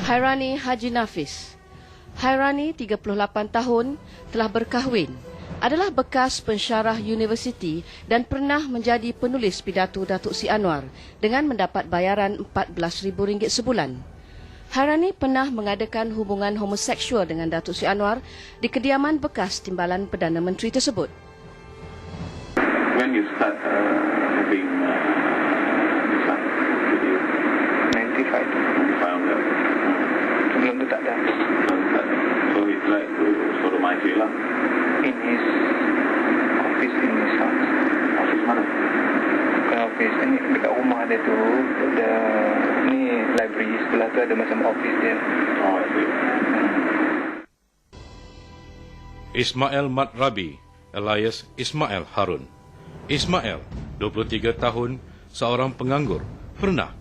Hairani Haji Nafis. Hairani, 38 tahun, telah berkahwin, adalah bekas pensyarah universiti dan pernah menjadi penulis pidato Datuk Seri Anwar dengan mendapat bayaran RM14,000 sebulan. Hairani pernah mengadakan hubungan homoseksual dengan Datuk Seri Anwar di kediaman bekas Timbalan Perdana Menteri tersebut. When you start having this one with you? 95. 95. Sebelum tu tak ada. So it's like sodomize lah. In his office, in his house. Office mana? Bukan office. Ini dekat rumah dia tu ada ni library. Sebelah tu ada macam office dia. Oh, I see. Ismail Mat Rabi alias Ismail Harun. Ismail, 23 tahun, seorang penganggur, pernah